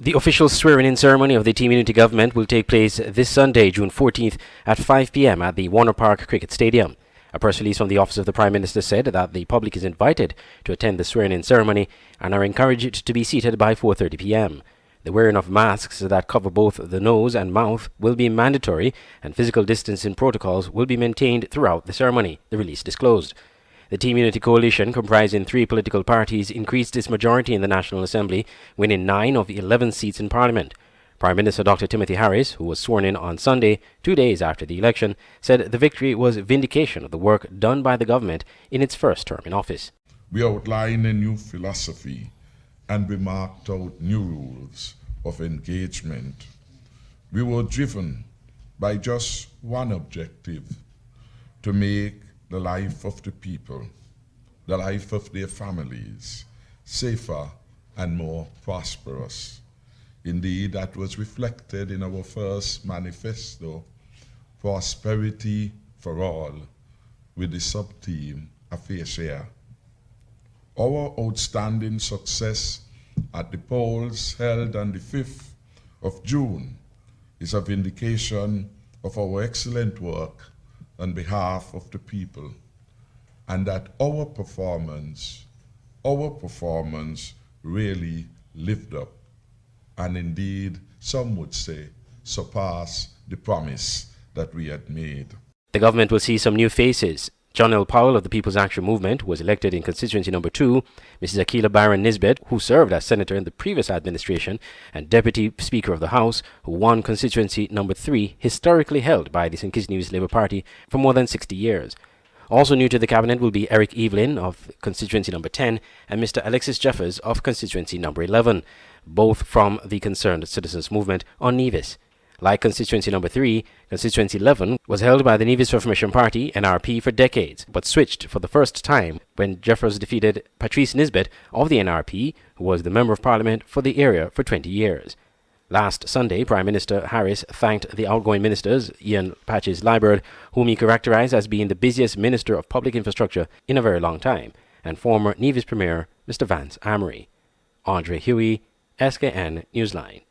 The official swearing-in ceremony of the Team Unity government will take place this Sunday, June 14th at 5 p.m. at the Warner Park Cricket Stadium. A press release from the Office of the Prime Minister said that the public is invited to attend the swearing-in ceremony and are encouraged to be seated by 4:30 p.m. The wearing of masks that cover both the nose and mouth will be mandatory, and physical distancing protocols will be maintained throughout the ceremony, the release disclosed. The Team Unity coalition, comprising 3 political parties, increased its majority in the National Assembly, winning 9 of the 11 seats in Parliament. Prime Minister Dr. Timothy Harris, who was sworn in on Sunday, 2 days after the election, said the victory was vindication of the work done by the government in its first term in office. We outlined a new philosophy and we marked out new rules of engagement. We were driven by just one objective: to make the life of the people, the life of their families, safer and more prosperous. Indeed, that was reflected in our first manifesto, Prosperity for All, with the sub-theme Aphasia. Our outstanding success at the polls held on the 5th of June is a vindication of our excellent work on behalf of the people, and that our performance really lived up, and indeed, some would say, surpassed the promise that we had made. The government will see some new faces. John L. Powell of the People's Action Movement was elected in constituency number 2, Mrs. Akila Byron Nisbet, who served as senator in the previous administration, and Deputy Speaker of the House, who won constituency number 3, historically held by the St. Kitts Nevis Labour Party for more than 60 years. Also new to the cabinet will be Eric Evelyn of constituency number 10 and Mr. Alexis Jeffers of constituency number 11, both from the Concerned Citizens Movement on Nevis. Like constituency number 3, constituency 11 was held by the Nevis Reformation Party, NRP, for decades, but switched for the first time when Jeffers defeated Patrice Nisbet of the NRP, who was the Member of Parliament for the area for 20 years. Last Sunday, Prime Minister Harris thanked the outgoing ministers, Ian Patches Liburd, whom he characterized as being the busiest Minister of Public Infrastructure in a very long time, and former Nevis Premier, Mr. Vance Amory. Andre Huey, SKN Newsline.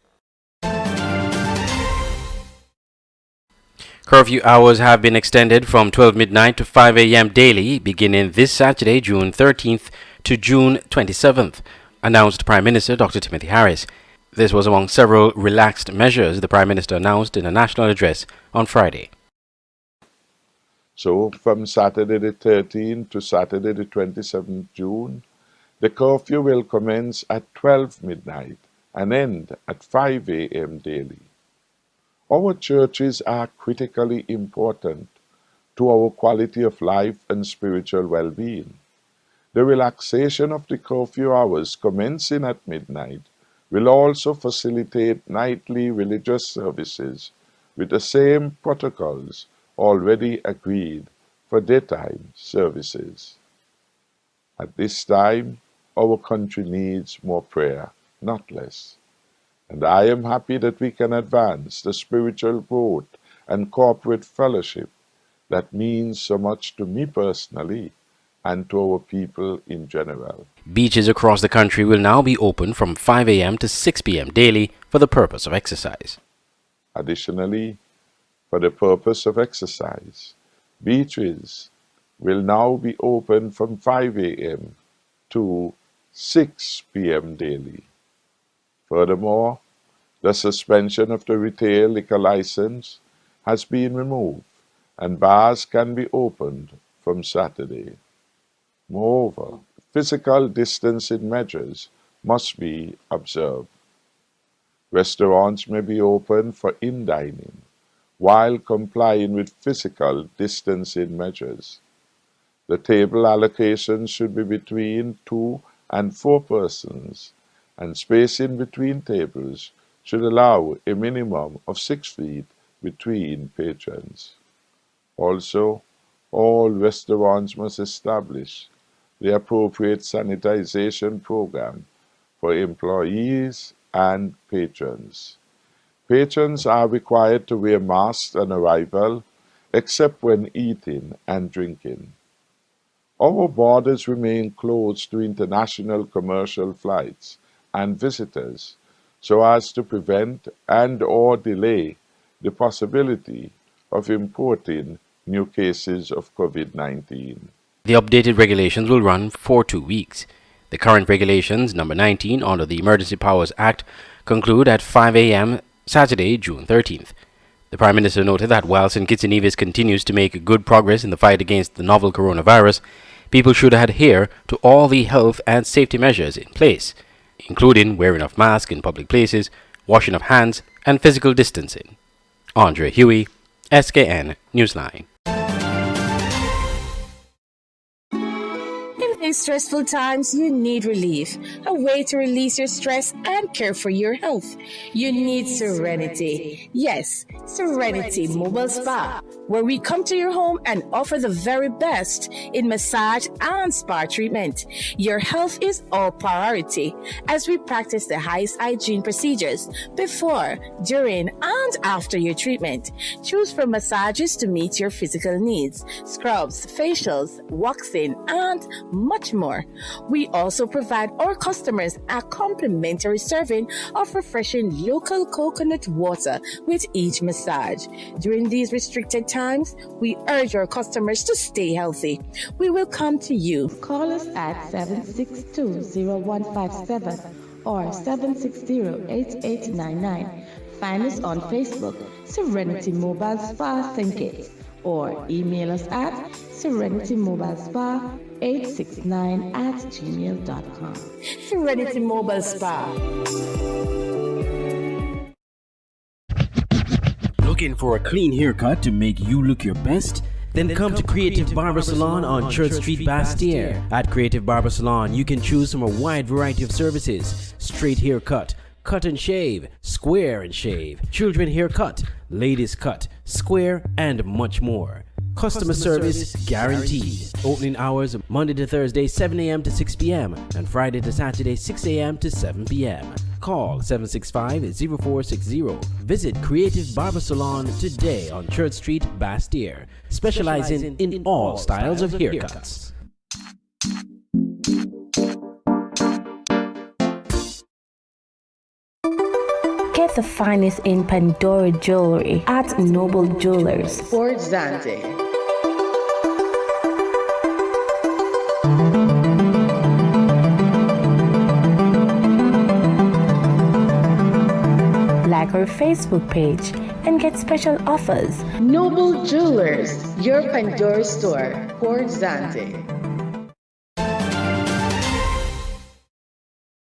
Curfew hours have been extended from 12 midnight to 5 a.m. daily, beginning this Saturday, June 13th to June 27th, announced Prime Minister Dr. Timothy Harris. This was among several relaxed measures the Prime Minister announced in a national address on Friday. So, from Saturday the 13th to Saturday the 27th June, the curfew will commence at 12 midnight and end at 5 a.m. daily. Our churches are critically important to our quality of life and spiritual well-being. The relaxation of the curfew hours commencing at midnight will also facilitate nightly religious services with the same protocols already agreed for daytime services. At this time, our country needs more prayer, not less. And I am happy that we can advance the spiritual growth and corporate fellowship that means so much to me personally and to our people in general. Beaches across the country will now be open from 5 a.m. to 6 p.m. daily for the purpose of exercise. Additionally, for the purpose of exercise, beaches will now be open from 5 a.m. to 6 p.m. daily. Furthermore, the suspension of the retail liquor license has been removed and bars can be opened from Saturday. Moreover, physical distancing measures must be observed. Restaurants may be open for in-dining while complying with physical distancing measures. The table allocation should be between 2 and 4 persons, and spacing between tables should allow a minimum of 6 feet between patrons. Also, all restaurants must establish the appropriate sanitization program for employees and patrons. Patrons are required to wear masks on arrival, except when eating and drinking. Our borders remain closed to international commercial flights and visitors so as to prevent and or delay the possibility of importing new cases of COVID-19. The updated regulations will run for 2 weeks. The current regulations, number 19 under the Emergency Powers Act, conclude at 5 a.m. Saturday, June 13th. The Prime Minister noted that while St. Kitts and Nevis continues to make good progress in the fight against the novel coronavirus, people should adhere to all the health and safety measures in place, including wearing of masks in public places, washing of hands, and physical distancing. Andre Huey, SKN Newsline. In these stressful times, you need relief, a way to release your stress and care for your health. You need Serenity. Yes, Serenity Mobile Spa, where we come to your home and offer the very best in massage and spa treatment. Your health is our priority as we practice the highest hygiene procedures before, during, and after your treatment. Choose from massages to meet your physical needs, scrubs, facials, waxing, and much more. We also provide our customers a complimentary serving of refreshing local coconut water with each massage. During these restricted times, we urge our customers to stay healthy. We will come to you. Call us at 762-0157 or 760-8899. Find us on Facebook, Serenity Mobile Spa St. Kitts, or email us at serenitymobilespa869@gmail.com. Serenity Mobile Spa. Looking for a clean haircut to make you look your best? Then come to Creative Barber Salon on Church Street, Bastyr. At Creative Barber Salon, you can choose from a wide variety of services: straight haircut, cut and shave, square and shave, children haircut, ladies cut, square, and much more. Customer service guaranteed. Opening hours Monday to Thursday 7 a.m. to 6 p.m. and Friday to Saturday 6 a.m. to 7 p.m. Call 765-0460. Visit Creative Barber Salon today on Church Street, Bastyr, specializing in all styles of haircuts. Get the finest in Pandora jewelry at Noble Jewelers, Fort Zante. like our Facebook page, and get special offers. Noble Jewelers, your Pandora store, Fort Zante.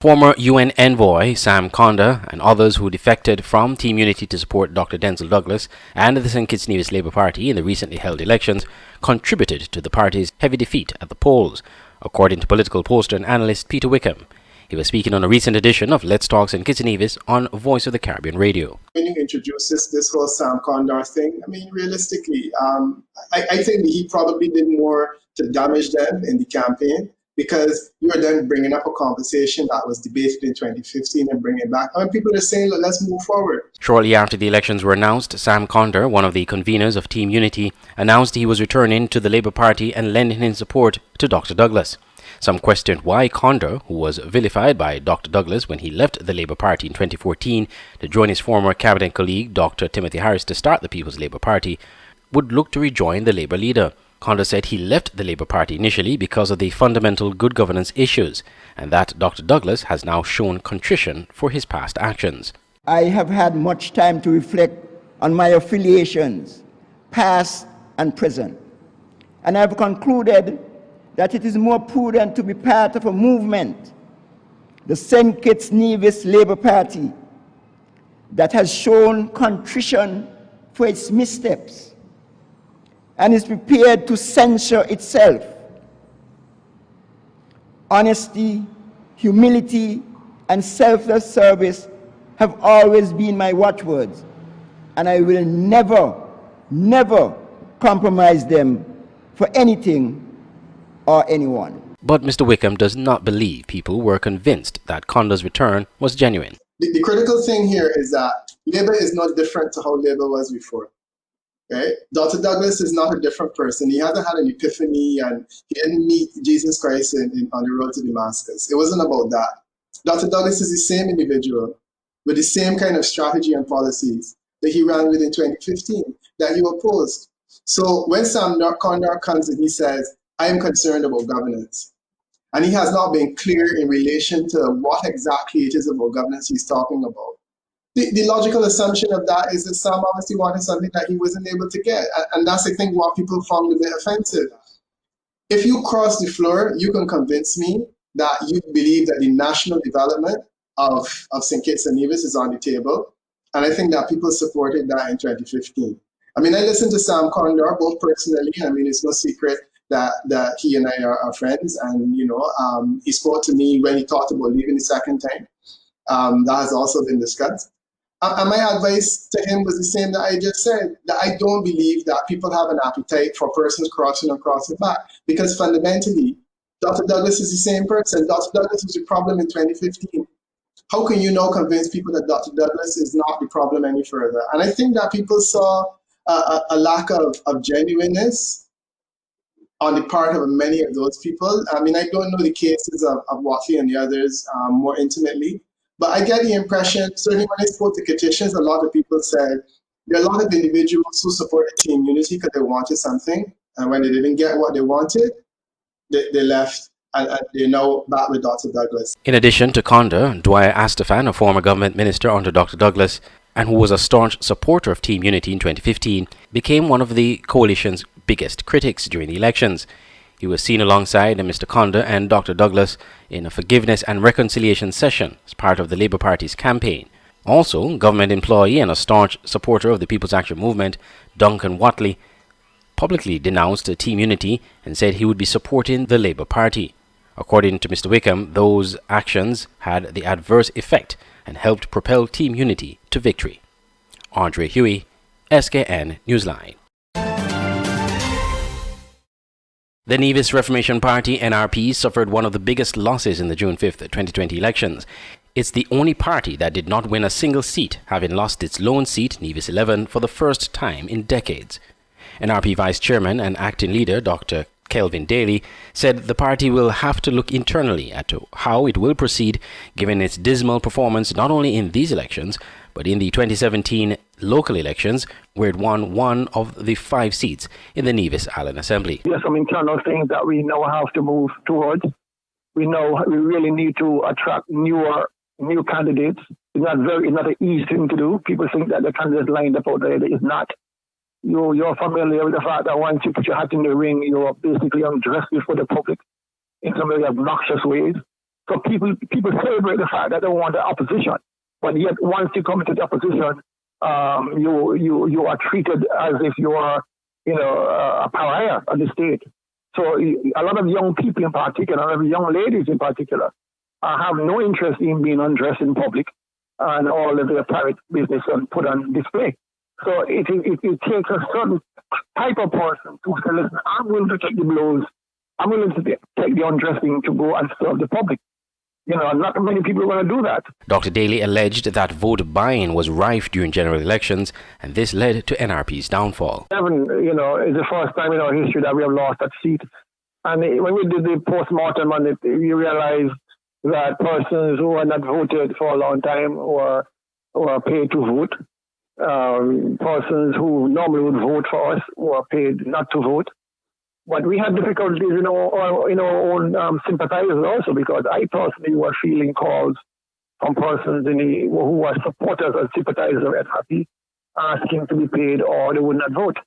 Former UN envoy Sam Conda and others who defected from Team Unity to support Dr. Denzel Douglas and the St. Kitts Nevis Labour Party in the recently held elections contributed to the party's heavy defeat at the polls, according to political pollster and analyst Peter Wickham. He was speaking on a recent edition of Let's Talk St. Kitts Nevis on Voice of the Caribbean Radio. When you introduce this whole Sam Condor thing, I mean, realistically, I think he probably did more to damage them in the campaign, because you are then bringing up a conversation that was debated in 2015 and bringing it back. I mean, people are saying, let's move forward. Shortly after the elections were announced, Sam Condor, one of the conveners of Team Unity, announced he was returning to the Labour Party and lending his support to Dr. Douglas. Some questioned why Condor, who was vilified by Dr. Douglas when he left the Labour Party in 2014 to join his former cabinet colleague Dr. Timothy Harris to start the People's Labour Party, would look to rejoin the Labour leader. Condor said he left the Labour Party initially because of the fundamental good governance issues, and that Dr. Douglas has now shown contrition for his past actions. I have had much time to reflect on my affiliations, past and present, and I have concluded that it is more prudent to be part of a movement, the St. Kitts Nevis Labour Party, that has shown contrition for its missteps and is prepared to censure itself. Honesty, humility, and selfless service have always been my watchwords, and I will never, never compromise them for anything or anyone. But Mr. Wickham does not believe people were convinced that Condor's return was genuine. The critical thing here is that Labour is not different to how Labour was before. Okay? Dr. Douglas is not a different person. He hasn't had an epiphany and he didn't meet Jesus Christ on the road to Damascus. It wasn't about that. Dr. Douglas is the same individual with the same kind of strategy and policies that he ran with in 2015 that you opposed. So when Sam Condor comes and he says, I am concerned about governance, and he has not been clear in relation to what exactly it is about governance he's talking about, the logical assumption of that is that Sam obviously wanted something that he wasn't able to get. And that's, I think, what people found a bit offensive. If you cross the floor, you can convince me that you believe that the national development of St. Kitts and Nevis is on the table. And I think that people supported that in 2015. I mean, I listened to Sam Condor, both personally. I mean, it's no secret that he and I are friends. And, he spoke to me when he thought about leaving the second time. That has also been discussed. And my advice to him was the same that I just said, that I don't believe that people have an appetite for persons crossing across the back, because fundamentally, Dr. Douglas is the same person. Dr. Douglas was the problem in 2015. How can you now convince people that Dr. Douglas is not the problem any further? And I think that people saw a lack of genuineness on the part of many of those people. I mean, I don't know the cases of Watley and the others more intimately, but I get the impression, certainly when I spoke to Kittians, a lot of people said there are a lot of individuals who supported Team Unity because they wanted something, and when they didn't get what they wanted, they left, and they're now back with Dr. Douglas. In addition to Condor, Dwyer Astafan, a former government minister under Dr. Douglas, and who was a staunch supporter of Team Unity in 2015, became one of the coalition's biggest critics during the elections. He was seen alongside Mr. Condor and Dr. Douglas in a forgiveness and reconciliation session as part of the Labour Party's campaign. Also, government employee and a staunch supporter of the People's Action Movement, Duncan Watley, publicly denounced Team Unity and said he would be supporting the Labour Party. According to Mr. Wickham, those actions had the adverse effect and helped propel Team Unity to victory. Andre Huey, SKN Newsline. The Nevis Reformation Party, NRP, suffered one of the biggest losses in the June 5th, 2020 elections. It's the only party that did not win a single seat, having lost its lone seat, Nevis 11, for the first time in decades. NRP Vice Chairman and Acting Leader, Dr. Kelvin Daly, said the party will have to look internally at how it will proceed given its dismal performance not only in these elections, but in the 2017 local elections, where it won one of the 5 seats in the Nevis Island Assembly. There are some internal things that we now have to move towards. We know we really need to attract new candidates. It's not an easy thing to do. People think that the candidates lined up out there. It is not. You're familiar with the fact that once you put your hat in the ring, you're basically undressed before the public in some very obnoxious ways. So people celebrate the fact that they want the opposition, but yet once you come into the opposition, you are treated as if you are, a pariah of the state. So a lot of young people in particular, a lot of young ladies in particular, have no interest in being undressed in public and all of their private business and put on display. So it takes a certain type of person to say, listen, I'm willing to take the blows. I'm willing to take the undressing to go and serve the public. Not many people are going to do that. Dr. Daly alleged that vote buying was rife during general elections, and this led to NRP's downfall. It's the first time in our history that we have lost that seat. And when we did the post-mortem on it, we realized that persons who had not voted for a long time or paid to vote, persons who normally would vote for us were paid not to vote. But we had difficulties in our own sympathizers also, because I personally was feeling calls from persons who were supporters and sympathizers of NRP asking to be paid or they would not vote.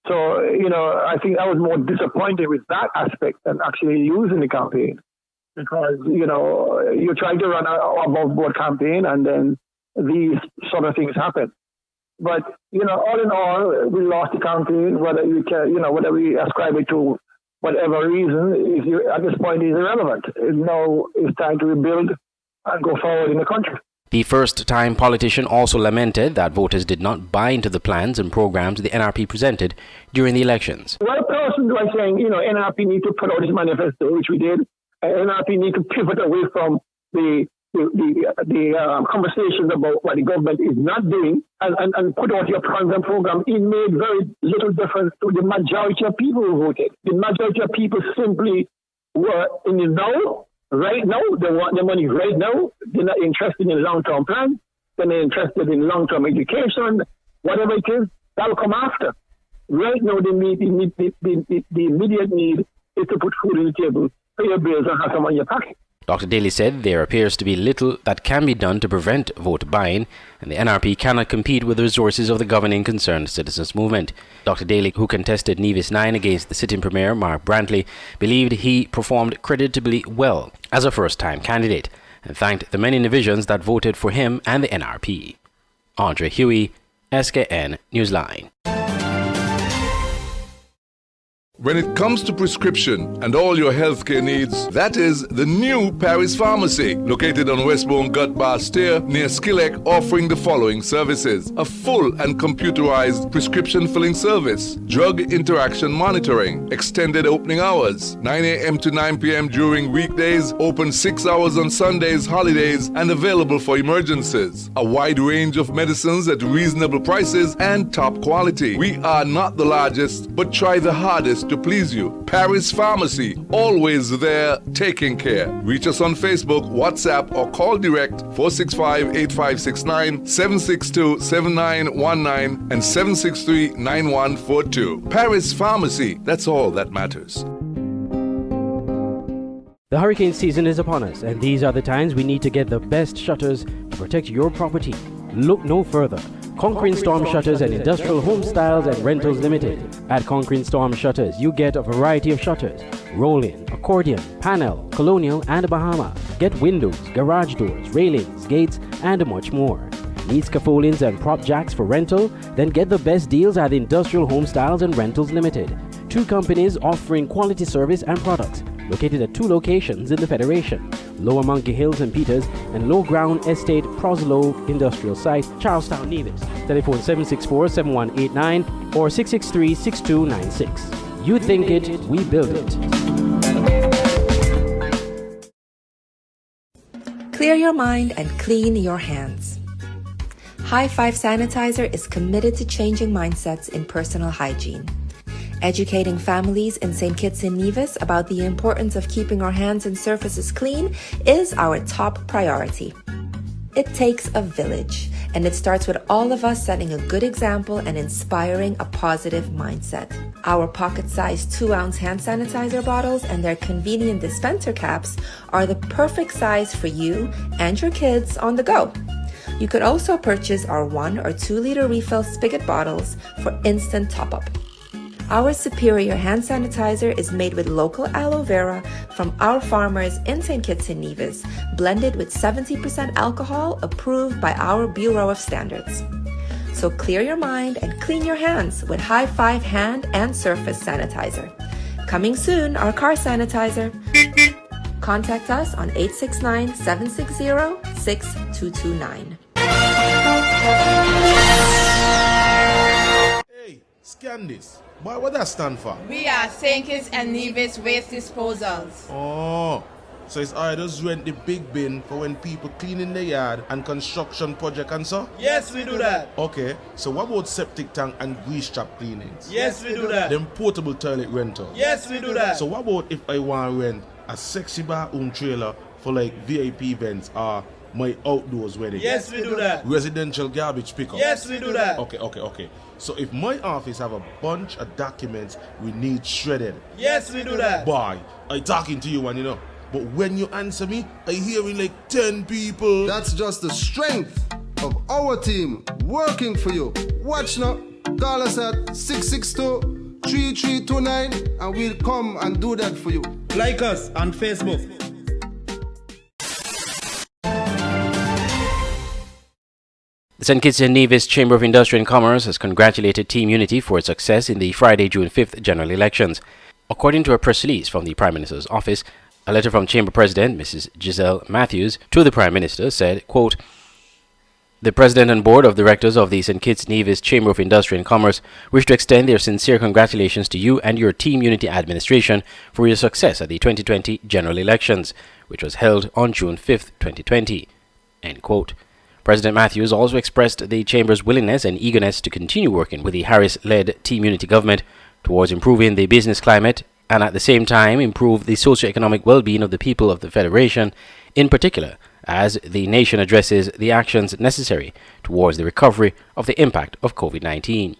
So, I think I was more disappointed with that aspect than actually using the campaign, because, you try to run a above-board campaign and then these sort of things happen. But, all in all, we lost the campaign, whether we ascribe it to whatever reason, at this point is irrelevant. Now it's time to rebuild and go forward in the country. The first-time politician also lamented that voters did not buy into the plans and programs the NRP presented during the elections. One person was saying, NRP need to put out this manifesto, which we did. NRP need to pivot away from the conversations about what the government is not doing and put out your plans and program. It made very little difference to the majority of people who voted. The majority of people simply were in the now, right now. They want the money right now. They're not interested in a long-term plan. they're interested in long-term education, whatever it is, that'll come after. Right now, the immediate need is to put food on the table, pay your bills, and have some in your pocket. Dr. Daly said there appears to be little that can be done to prevent vote buying, and the NRP cannot compete with the resources of the governing Concerned Citizens Movement. Dr. Daly, who contested Nevis 9 against the sitting Premier Mark Brantley, believed he performed creditably well as a first-time candidate, and thanked the many divisions that voted for him and the NRP. Andre Huey, SKN Newsline. When it comes to prescription and all your healthcare needs, that is the new Paris Pharmacy, located on Westbourne Gut Bastille near Skilek, offering the following services: a full and computerized prescription filling service, drug interaction monitoring, extended opening hours, 9 a.m. to 9 p.m. during weekdays, open 6 hours on Sundays, holidays, and available for emergencies, a wide range of medicines at reasonable prices and top quality. We are not the largest, but try the hardest to please you. Paris Pharmacy, always there taking care. Reach us on Facebook, WhatsApp, or call direct 465-8569, 762-7919, and 763-9142. Paris Pharmacy, that's all that matters. The hurricane season is upon us, and these are the times we need to get the best shutters to protect your property. Look no further. Conquering Storm Shutters and Industrial Home Styles and Rentals Limited. At Conquering Storm Shutters, you get a variety of shutters: roll-in, accordion, panel, colonial, and Bahama. Get windows, garage doors, railings, gates, and much more. Need scaffoldings and prop jacks for rental? Then get the best deals at Industrial Home Styles and Rentals Limited. Two companies offering quality service and products. Located at 2 locations in the Federation: Lower Monkey Hills and Peters, and Low Ground Estate Proslow Industrial Site, Charlestown, Nevis. Telephone 764-7189 or 663-6296. You think it, we build it. Clear your mind and clean your hands. High Five Sanitizer is committed to changing mindsets in personal hygiene. Educating families in St. Kitts and Nevis about the importance of keeping our hands and surfaces clean is our top priority. It takes a village, and it starts with all of us setting a good example and inspiring a positive mindset. Our pocket-sized 2-ounce hand sanitizer bottles and their convenient dispenser caps are the perfect size for you and your kids on the go. You could also purchase our 1 or 2 liter refill spigot bottles for instant top-up. Our superior hand sanitizer is made with local aloe vera from our farmers in St. Kitts and Nevis, blended with 70% alcohol, approved by our Bureau of Standards. So clear your mind and clean your hands with High Five Hand and Surface Sanitizer. Coming soon, our car sanitizer. Contact us on 869-760-6229. Hey, scan this. Boy, what that stand for? We are St. Kitts and Nevis Waste Disposals. Oh, so it's I just rent the big bin for when people cleaning the yard and construction project and so? Yes, we do that. Okay, so what about septic tank and grease trap cleanings? Yes, we do that. Them portable toilet rental? Yes, we do that. So what about if I want to rent a sexy bar trailer for like VIP events or my outdoors wedding? Yes, we do that. Residential garbage pickup? Yes, we do that. Okay. So if my office have a bunch of documents we need shredded? Yes, we do that. Boy, I talking to you and you know, but when you answer me, I hearing like 10 people. That's just the strength of our team working for you. Watch now. Call us at 662-3329 and we'll come and do that for you. Like us on Facebook. The St. Kitts and Nevis Chamber of Industry and Commerce has congratulated Team Unity for its success in the Friday, June 5th general elections. According to a press release from the Prime Minister's office, a letter from Chamber President Mrs. Giselle Matthews to the Prime Minister said, quote, "The President and Board of Directors of the St. Kitts Nevis Chamber of Industry and Commerce wish to extend their sincere congratulations to you and your Team Unity administration for your success at the 2020 general elections, which was held on June 5th, 2020." End quote. President Matthews also expressed the Chamber's willingness and eagerness to continue working with the Harris-led Team Unity government towards improving the business climate and at the same time improve the socio-economic well-being of the people of the Federation, in particular as the nation addresses the actions necessary towards the recovery of the impact of COVID-19.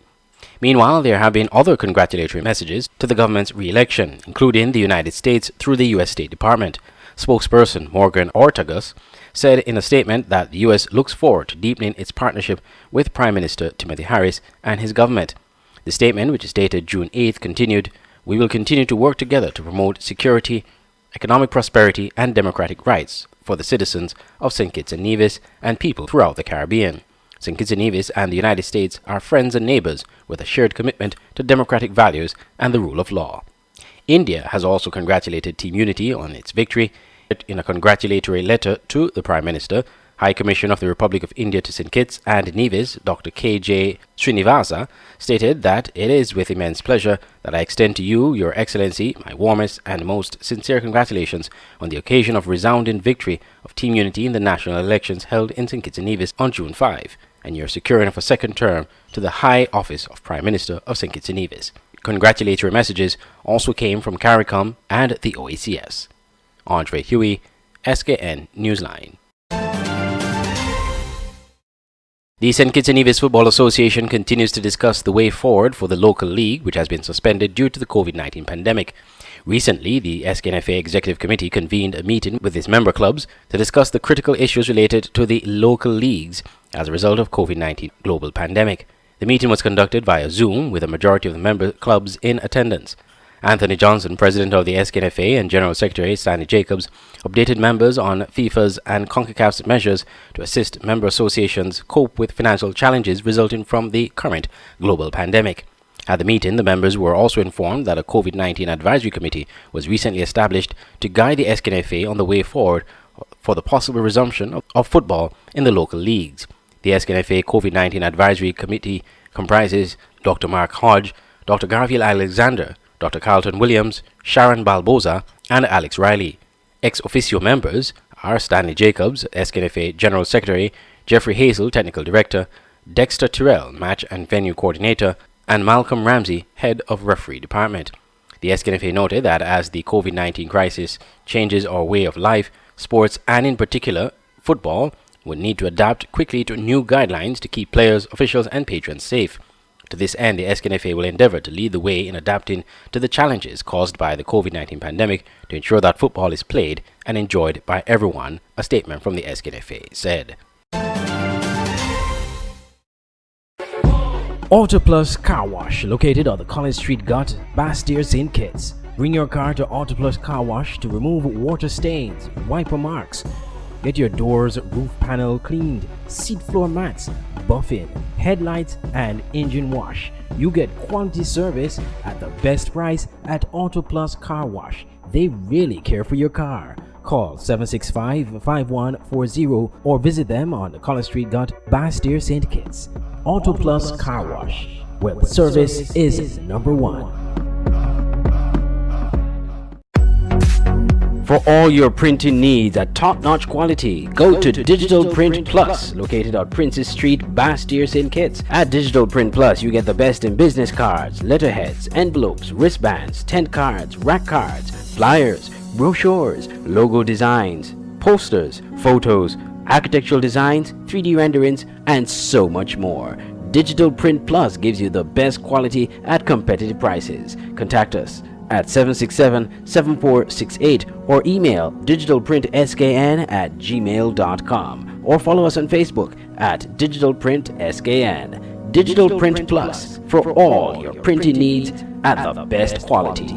Meanwhile, there have been other congratulatory messages to the government's re-election, including the United States through the U.S. State Department. Spokesperson Morgan Ortagus said in a statement that the U.S. looks forward to deepening its partnership with Prime Minister Timothy Harris and his government. The statement, which is dated June 8th, continued, "We will continue to work together to promote security, economic prosperity, and democratic rights for the citizens of St. Kitts and Nevis and people throughout the Caribbean. St. Kitts and Nevis and the United States are friends and neighbors with a shared commitment to democratic values and the rule of law." India has also congratulated Team Unity on its victory. In a congratulatory letter to the Prime Minister, High Commissioner of the Republic of India to St. Kitts and Nevis, Dr. K.J. Srinivasa, stated that it is with immense pleasure that I extend to you, Your Excellency, my warmest and most sincere congratulations on the occasion of resounding victory of Team Unity in the national elections held in St. Kitts and Nevis on June 5, and your securing of a second term to the high office of Prime Minister of St. Kitts and Nevis. Congratulatory messages also came from CARICOM and the OACS. Andre Huey, SKN Newsline. The St. Kitts and Nevis Football Association continues to discuss the way forward for the local league, which has been suspended due to the COVID-19 pandemic. Recently, the SKNFA Executive Committee convened a meeting with its member clubs to discuss the critical issues related to the local leagues as a result of COVID-19 global pandemic. The meeting was conducted via Zoom with a majority of the member clubs in attendance. Anthony Johnson, president of the SKNFA, and General Secretary Stanley Jacobs updated members on FIFA's and CONCACAF's measures to assist member associations cope with financial challenges resulting from the current global pandemic. At the meeting, the members were also informed that a COVID-19 advisory committee was recently established to guide the SKNFA on the way forward for the possible resumption of football in the local leagues. The SKNFA COVID-19 Advisory Committee comprises Dr. Mark Hodge, Dr. Garfield Alexander, Dr. Carlton Williams, Sharon Balboza, and Alex Riley. Ex officio members are Stanley Jacobs, SKNFA General Secretary, Jeffrey Hazel, Technical Director, Dexter Tyrrell, Match and Venue Coordinator, and Malcolm Ramsey, Head of Referee Department. The SKNFA noted that as the COVID-19 crisis changes our way of life, sports, and in particular football, would need to adapt quickly to new guidelines to keep players, officials, and patrons safe. To this end, the SKNFA will endeavor to lead the way in adapting to the challenges caused by the COVID-19 pandemic to ensure that football is played and enjoyed by everyone, a statement from the SKNFA said. Auto Plus Car Wash, located on the Collins Street Gut, Bastyr, St. Kitts. Bring your car to Auto Plus Car Wash to remove water stains, wiper marks. Get your doors, roof panel cleaned, seat floor mats, buffing, headlights, and engine wash. You get quality service at the best price at Auto Plus Car Wash. They really care for your car. Call 765-5140 or visit them on the Collins Street Gut, Bastyr, St. Kitts. Auto Plus Car Wash, where the service is number one. For all your printing needs at top-notch quality, go to Digital Print Plus, located on Princess Street, Bastyr, St. Kitts. At Digital Print Plus, you get the best in business cards, letterheads, envelopes, wristbands, tent cards, rack cards, flyers, brochures, logo designs, posters, photos, architectural designs, 3D renderings, and so much more. Digital Print Plus gives you the best quality at competitive prices. Contact us at 767-7468 or email digitalprintskn@gmail.com or follow us on Facebook at digitalprintskn. Digital Print Plus, for all your printing needs at the best quality.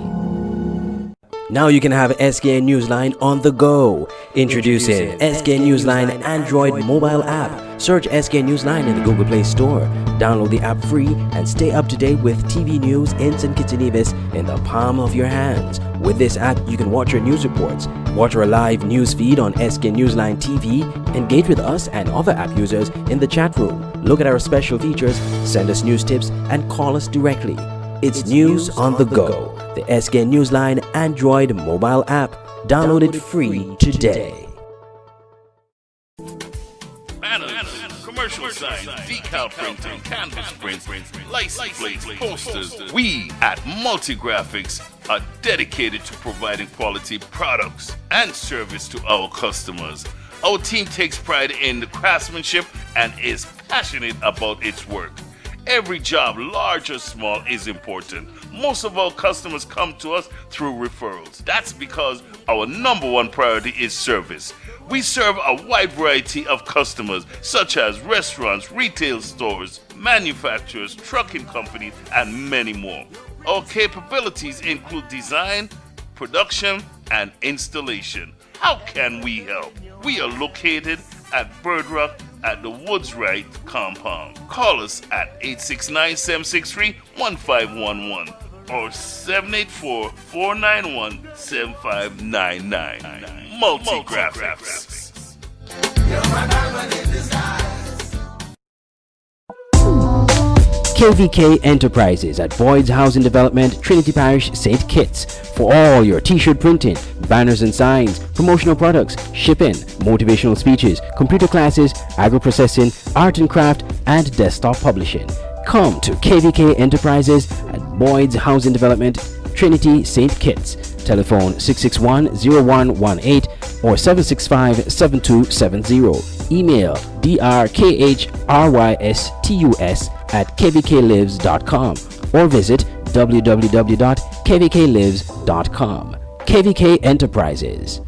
Now you can have SKN Newsline on the go. Introducing SKN Newsline Android mobile app. Search SKN Newsline in the Google Play Store. Download the app free and stay up to date with TV news in St. Kitts and Nevis in the palm of your hands. With this app, you can watch our news reports, watch our live news feed on SKN Newsline TV, engage with us and other app users in the chat room, look at our special features, send us news tips, and call us directly. It's news on the go. The SKN Newsline Android mobile app. Download it free today. Banners, commercial signs, decal printing, canvas prints, license plates, posters. We at Multigraphics are dedicated to providing quality products and service to our customers. Our team takes pride in the craftsmanship and is passionate about its work. Every job, large or small, is important. Most of our customers come to us through referrals. That's because our number one priority is service. We serve a wide variety of customers, such as restaurants, retail stores, manufacturers, trucking companies, and many more. Our capabilities include design, production, and installation. How can we help? We are located at Bird Rock at the Woods Right compound. Call us at 869-763-1511 or 784-491-7599. Multi-Graphics. KVK Enterprises at Boyd's Housing Development, Trinity Parish, St. Kitts. For all your t-shirt printing, banners and signs, promotional products, shipping, motivational speeches, computer classes, agro-processing, art and craft, and desktop publishing. Come to KVK Enterprises at Boyd's Housing Development, Trinity, St. Kitts. Telephone 661-0118 or 765-7270. Email drkhrystus@kvklives.com or visit www.kvklives.com. KVK Enterprises.